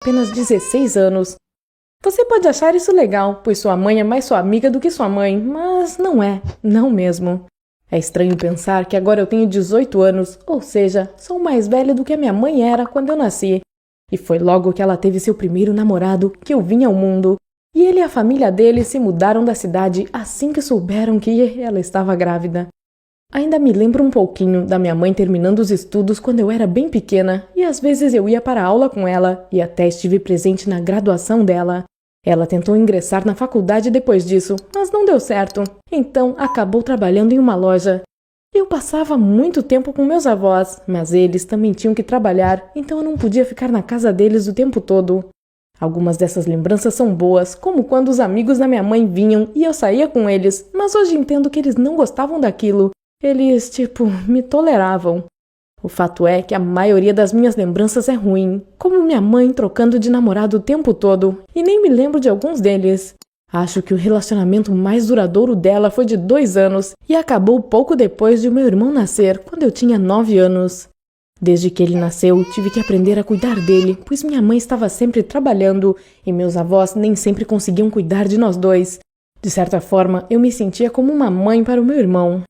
apenas 16 anos. Você pode achar isso legal, pois sua mãe é mais sua amiga do que sua mãe, mas não é, não mesmo. É estranho pensar que agora eu tenho 18 anos, ou seja, sou mais velha do que a minha mãe era quando eu nasci. E foi logo que ela teve seu primeiro namorado que eu vim ao mundo, e ele e a família dele se mudaram da cidade assim que souberam que ela estava grávida. Ainda me lembro um pouquinho da minha mãe terminando os estudos quando eu era bem pequena, e às vezes eu ia para a aula com ela, e até estive presente na graduação dela. Ela tentou ingressar na faculdade depois disso, mas não deu certo, então acabou trabalhando em uma loja. Eu passava muito tempo com meus avós, mas eles também tinham que trabalhar, então eu não podia ficar na casa deles o tempo todo. Algumas dessas lembranças são boas, como quando os amigos da minha mãe vinham e eu saía com eles, mas hoje entendo que eles não gostavam daquilo. Eles, me toleravam. O fato é que a maioria das minhas lembranças é ruim, como minha mãe trocando de namorado o tempo todo, e nem me lembro de alguns deles. Acho que o relacionamento mais duradouro dela foi de 2 anos e acabou pouco depois de meu irmão nascer, quando eu tinha 9 anos. Desde que ele nasceu, tive que aprender a cuidar dele, pois minha mãe estava sempre trabalhando e meus avós nem sempre conseguiam cuidar de nós dois. De certa forma, eu me sentia como uma mãe para o meu irmão.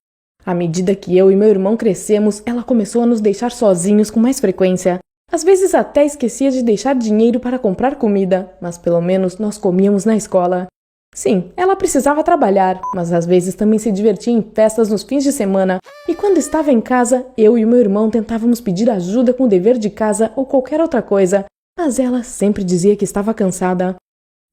À medida que eu e meu irmão crescemos, ela começou a nos deixar sozinhos com mais frequência. Às vezes até esquecia de deixar dinheiro para comprar comida, mas pelo menos nós comíamos na escola. Sim, ela precisava trabalhar, mas às vezes também se divertia em festas nos fins de semana, e quando estava em casa, eu e meu irmão tentávamos pedir ajuda com o dever de casa ou qualquer outra coisa, mas ela sempre dizia que estava cansada.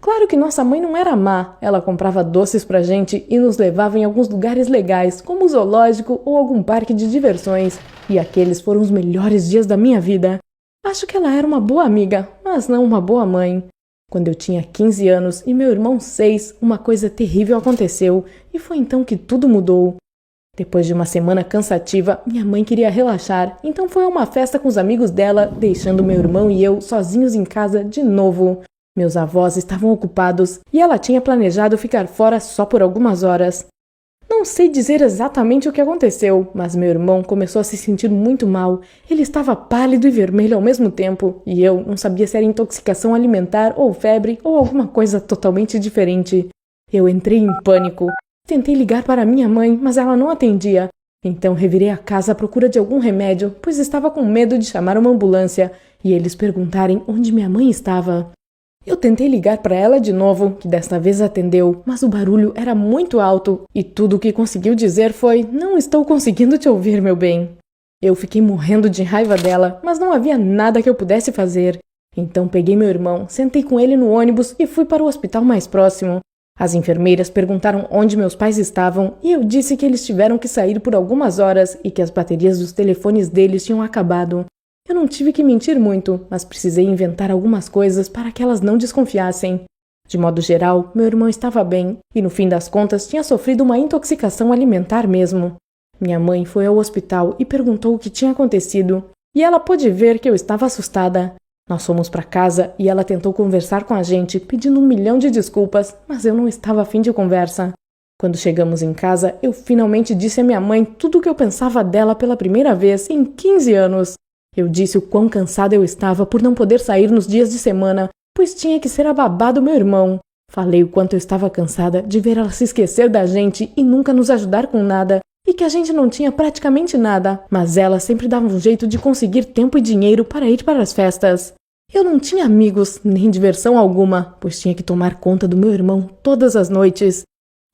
Claro que nossa mãe não era má, ela comprava doces pra gente e nos levava em alguns lugares legais, como o zoológico ou algum parque de diversões, e aqueles foram os melhores dias da minha vida. Acho que ela era uma boa amiga, mas não uma boa mãe. Quando eu tinha 15 anos e meu irmão 6, uma coisa terrível aconteceu, e foi então que tudo mudou. Depois de uma semana cansativa, minha mãe queria relaxar, então foi a uma festa com os amigos dela, deixando meu irmão e eu sozinhos em casa de novo. Meus avós estavam ocupados e ela tinha planejado ficar fora só por algumas horas. Não sei dizer exatamente o que aconteceu, mas meu irmão começou a se sentir muito mal. Ele estava pálido e vermelho ao mesmo tempo, e eu não sabia se era intoxicação alimentar ou febre ou alguma coisa totalmente diferente. Eu entrei em pânico. Tentei ligar para minha mãe, mas ela não atendia. Então revirei a casa à procura de algum remédio, pois estava com medo de chamar uma ambulância e eles perguntarem onde minha mãe estava. Eu tentei ligar para ela de novo, que desta vez atendeu, mas o barulho era muito alto e tudo o que conseguiu dizer foi: "Não estou conseguindo te ouvir, meu bem." Eu fiquei morrendo de raiva dela, mas não havia nada que eu pudesse fazer. Então peguei meu irmão, sentei com ele no ônibus e fui para o hospital mais próximo. As enfermeiras perguntaram onde meus pais estavam e eu disse que eles tiveram que sair por algumas horas e que as baterias dos telefones deles tinham acabado. Eu não tive que mentir muito, mas precisei inventar algumas coisas para que elas não desconfiassem. De modo geral, meu irmão estava bem e, no fim das contas, tinha sofrido uma intoxicação alimentar mesmo. Minha mãe foi ao hospital e perguntou o que tinha acontecido, e ela pôde ver que eu estava assustada. Nós fomos para casa e ela tentou conversar com a gente, pedindo 1.000.000 de desculpas, mas eu não estava afim de conversa. Quando chegamos em casa, eu finalmente disse à minha mãe tudo o que eu pensava dela pela primeira vez em 15 anos. Eu disse o quão cansada eu estava por não poder sair nos dias de semana, pois tinha que ser a babá do meu irmão. Falei o quanto eu estava cansada de ver ela se esquecer da gente e nunca nos ajudar com nada, e que a gente não tinha praticamente nada, mas ela sempre dava um jeito de conseguir tempo e dinheiro para ir para as festas. Eu não tinha amigos, nem diversão alguma, pois tinha que tomar conta do meu irmão todas as noites.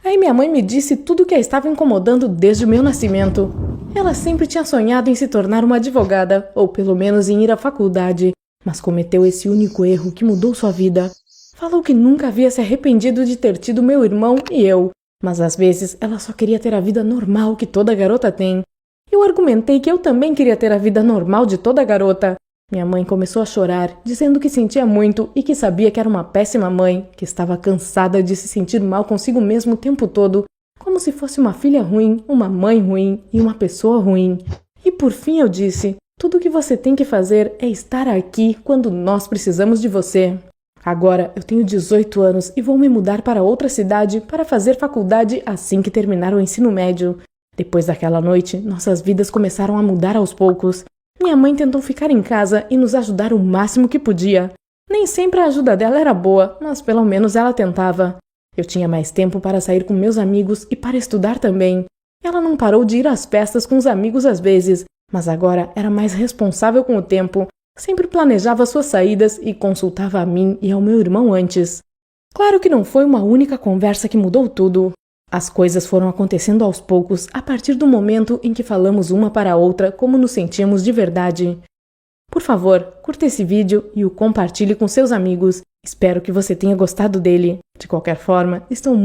Aí minha mãe me disse tudo o que a estava incomodando desde o meu nascimento. Ela sempre tinha sonhado em se tornar uma advogada, ou pelo menos em ir à faculdade, mas cometeu esse único erro que mudou sua vida. Falou que nunca havia se arrependido de ter tido meu irmão e eu, mas às vezes ela só queria ter a vida normal que toda garota tem. Eu argumentei que eu também queria ter a vida normal de toda garota. Minha mãe começou a chorar, dizendo que sentia muito e que sabia que era uma péssima mãe, que estava cansada de se sentir mal consigo mesma o tempo todo, como se fosse uma filha ruim, uma mãe ruim e uma pessoa ruim. E por fim eu disse: tudo o que você tem que fazer é estar aqui quando nós precisamos de você. Agora eu tenho 18 anos e vou me mudar para outra cidade para fazer faculdade assim que terminar o ensino médio. Depois daquela noite, nossas vidas começaram a mudar aos poucos. Minha mãe tentou ficar em casa e nos ajudar o máximo que podia. Nem sempre a ajuda dela era boa, mas pelo menos ela tentava. Eu tinha mais tempo para sair com meus amigos e para estudar também. Ela não parou de ir às festas com os amigos às vezes, mas agora era mais responsável com o tempo. Sempre planejava suas saídas e consultava a mim e ao meu irmão antes. Claro que não foi uma única conversa que mudou tudo. As coisas foram acontecendo aos poucos, a partir do momento em que falamos uma para a outra como nos sentíamos de verdade. Por favor, curta esse vídeo e o compartilhe com seus amigos. Espero que você tenha gostado dele. De qualquer forma, estou muito